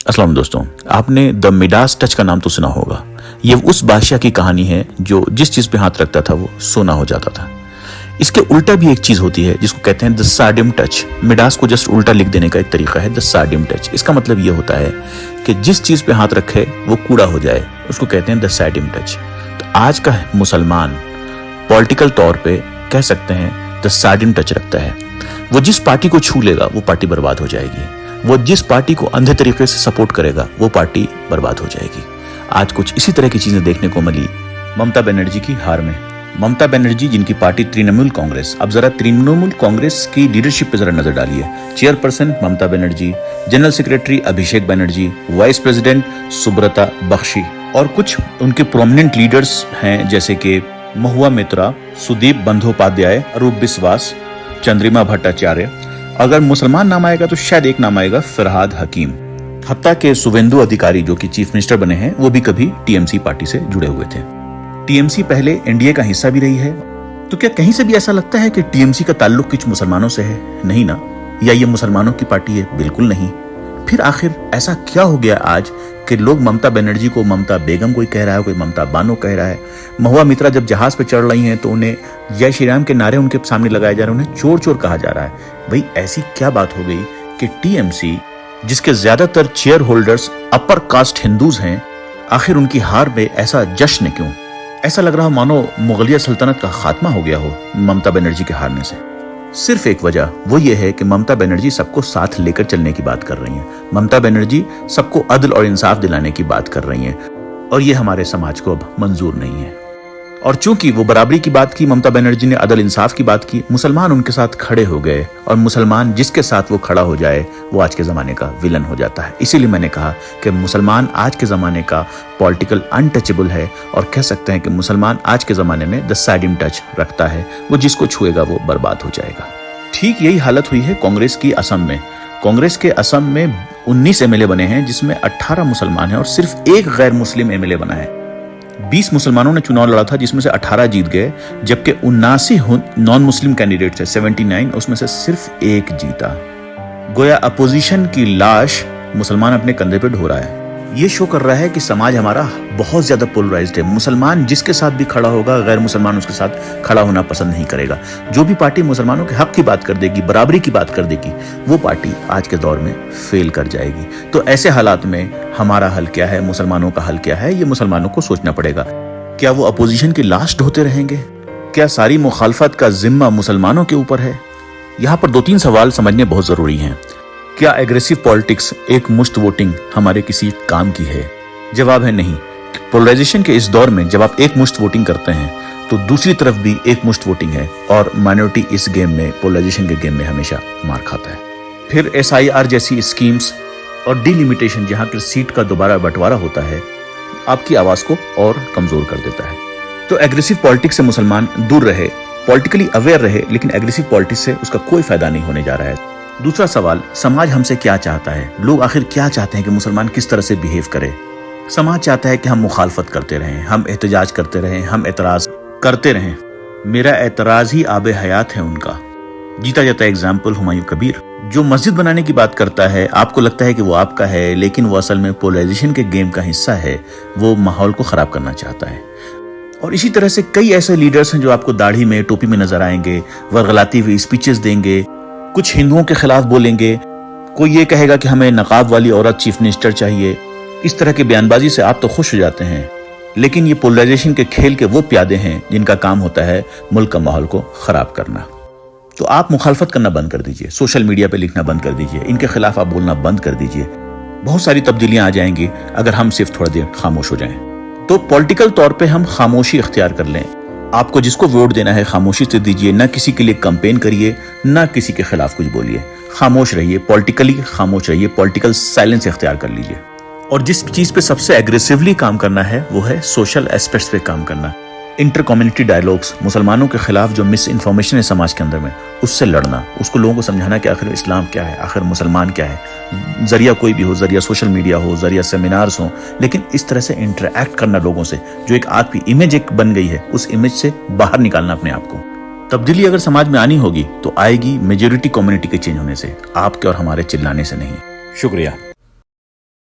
अस्सलाम दोस्तों, आपने द मिडास टच का नाम तो सुना होगा। ये उस बादशाह की कहानी है जो जिस चीज पे हाथ रखता था वो सोना हो जाता था। इसके उल्टा भी एक चीज होती है जिसको कहते हैं द सार्डियम टच। मिडास को जस्ट उल्टा लिख देने का एक तरीका है द सार्डियम टच। इसका मतलब ये होता है कि जिस चीज पे हाथ रखे वो कूड़ा हो जाए, उसको कहते हैं द सार्डियम टच। तो आज का मुसलमान पॉलिटिकल तौर पे कह सकते हैं द सार्डियम टच रखता है। वो जिस पार्टी को छू लेगा वो पार्टी बर्बाद हो जाएगी। वो जिस पार्टी को अंधे तरीके से सपोर्ट करेगा वो पार्टी बर्बाद हो जाएगी। आज कुछ इसी तरह की चीजें देखने को मिली ममता बनर्जी की हार में। ममता बनर्जी जिनकी पार्टी तृणमूल कांग्रेस, अब जरा तृणमूल कांग्रेस की लीडरशिप पे जरा नजर डालिए। Chairperson Mamata Banerjee, general secretary Abhishek Banerjee, vice president Subrata Bakshi और कुछ उनके प्रोमिनेंट लीडर्स हैं जैसे कि महुआ मित्रा, सुदीप बंदोपाध्याय, अरूप बिस्वास, चंद्रिमा भट्टाचार्य। अगर मुसलमान नाम आएगा तो शायद एक नाम आएगा फरहाद हकीम। हत्ता के शुवेंदु अधिकारी जो कि चीफ मिनिस्टर बने हैं वो भी कभी टीएमसी पार्टी से जुड़े हुए थे। टीएमसी पहले एनडीए का हिस्सा भी रही है। तो क्या कहीं से भी ऐसा लगता है कि टीएमसी का ताल्लुक कुछ मुसलमानों से है? नहीं ना। या ये मुसलमानों की पार्टी है? बिल्कुल नहीं। फिर आखिर ऐसा क्या हो गया आज कि लोग ममता बनर्जी को ममता बेगम कोई कह रहा है, कोई ममता बानो कह रहा है। महुआ मित्रा जब जहाज पे चढ़ रही हैं तो उन्हें जय श्री राम के नारे उनके सामने लगाए जा रहे हैं, उन्हें चोर चोर कहा जा रहा है। भाई ऐसी क्या बात हो गई कि टीएमसी जिसके ज्यादातर chair holders upper caste Hindus हैं, आखिर उनकी हार में ऐसा जश्न क्यों? ऐसा लग रहा हो मानो मुगलिया सल्तनत का खात्मा हो गया हो ममता बनर्जी के हारने से। सिर्फ एक वजह, वो ये है कि ममता बनर्जी सबको साथ लेकर चलने की बात कर रही हैं। ममता बनर्जी सबको अदल और इंसाफ दिलाने की बात कर रही हैं और ये हमारे समाज को अब मंजूर नहीं है। और चूंकि वो बराबरी की बात की, ममता बनर्जी ने अदल इंसाफ की बात की, मुसलमान उनके साथ खड़े हो गए और मुसलमान जिसके साथ वो खड़ा हो जाए वो आज के जमाने का विलन हो जाता है। इसीलिए मैंने कहा कि मुसलमान आज के जमाने का पॉलिटिकल अनटचेबल है और कह सकते हैं कि मुसलमान आज के जमाने में द सार्डियम टच रखता है। वो जिसको छुएगा वो बर्बाद हो जाएगा। ठीक यही हालत हुई है कांग्रेस की असम में। कांग्रेस के असम में 19 एमएलए बने हैं जिसमें 18 मुसलमान हैं और सिर्फ एक गैर मुस्लिम एमएलए बना है। 20 मुसलमानों ने चुनाव लड़ा था जिसमें से 18 जीत गए, जबकि 79 नॉन मुस्लिम कैंडिडेट थे, 79, उसमें से सिर्फ एक जीता। गोया अपोजिशन की लाश मुसलमान अपने कंधे पे ढो रहा है। ये शो कर रहा है कि समाज हमारा बहुत ज्यादा पोलराइज्ड है। मुसलमान जिसके साथ भी खड़ा होगा, गैर मुसलमान उसके साथ खड़ा होना पसंद नहीं करेगा। जो भी पार्टी मुसलमानों के हक की बात कर देगी, बराबरी की बात कर देगी, वो पार्टी आज के दौर में फेल कर जाएगी। तो ऐसे हालात में हमारा हल क्या है, मुसलमानों का हल क्या है, ये मुसलमानों को सोचना पड़ेगा। क्या वो अपोजिशन की लाश ढोते रहेंगे? क्या सारी मुखालफत का जिम्मा मुसलमानों के ऊपर है? यहाँ पर 2-3 सवाल समझने बहुत जरूरी हैं। क्या एग्रेसिव पॉलिटिक्स, एक मुश्त वोटिंग हमारे किसी काम की है? जवाब है नहीं। पोलराइजेशन के इस दौर में जब आप एक मुश्त वोटिंग करते हैं तो दूसरी तरफ भी एक मुश्त वोटिंग है और माइनॉरिटी इस गेम में, पोलराइजेशन के गेम में हमेशा मार खाता है। फिर SIR जैसी स्कीम्स और डिलिमिटेशन जहां पर सीट का दोबारा बंटवारा होता है, आपकी आवाज को और कमजोर कर देता है। तो एग्रेसिव पॉलिटिक्स से मुसलमान दूर रहे, पॉलिटिकली अवेयर रहे, लेकिन एग्रेसिव पॉलिटिक्स से उसका कोई फायदा नहीं होने जा रहा है। दूसरा सवाल, समाज हमसे क्या चाहता है? लोग आखिर क्या चाहते हैं कि मुसलमान किस तरह से बिहेव करे? समाज चाहता है कि हम मुखालफत करते रहें, हम एहतजाज करते रहें, हम एतराज करते रहें। मेरा एतराज ही आबे हयात है उनका। जीता जाता एग्जाम्पल हुमायूं कबीर, जो मस्जिद बनाने की बात करता है, आपको लगता है कि वो आपका है, लेकिन वो असल में पोलराइजेशन के गेम का हिस्सा है। वो माहौल को खराब करना चाहता है। और इसी तरह से कई ऐसे लीडर्स हैं जो आपको दाढ़ी में, टोपी में नजर आएंगे, वर्गलाती हुई स्पीचेस देंगे, कुछ हिंदुओं के खिलाफ बोलेंगे, कोई ये कहेगा कि हमें नकाब वाली औरत चीफ मिनिस्टर चाहिए। इस तरह की बयानबाजी से आप तो खुश हो जाते हैं, लेकिन ये पोलराइजेशन के खेल के वो प्यादे हैं जिनका काम होता है मुल्क का माहौल को खराब करना। तो आप मुखालफत करना बंद कर दीजिए, सोशल मीडिया पे लिखना बंद कर दीजिए, इनके खिलाफ आप बोलना बंद कर दीजिए। बहुत सारी तब्दीलियां आ जाएंगी अगर हम सिर्फ थोड़ी देर खामोश हो जाएं। तो पॉलिटिकल तौर पे हम खामोशी इख्तियार कर लें। आपको जिसको वोट देना है खामोशी से दीजिए, ना किसी के लिए कैंपेन करिए, ना किसी के खिलाफ कुछ बोलिए। खामोश रहिए, पॉलिटिकली खामोश रहिए, पॉलिटिकल साइलेंस इख्तियार कर लीजिए। और जिस चीज पे सबसे एग्रेसिवली काम करना है वो है सोशल एस्पेक्ट्स पे काम करना। इंटर कम्युनिटी डायलॉग्स, मुसलमानों के खिलाफ जो मिस इन्फॉर्मेशन है समाज के अंदर में, उससे लड़ना, उसको लोगों को समझाना कि आखिर इस्लाम क्या है, आखिर मुसलमान क्या है। जरिया कोई भी हो, जरिया सोशल मीडिया हो, जरिया सेमिनार्स हो, लेकिन इस तरह से इंटरेक्ट करना लोगों से, जो एक आपकी इमेज एक बन गई है, उस इमेज से बाहर निकालना अपने आप को। तब्दीली अगर समाज में आनी होगी तो आएगी मेजॉरिटी कम्युनिटी के चेंज होने से, आपके और हमारे चिल्लाने से नहीं। शुक्रिया।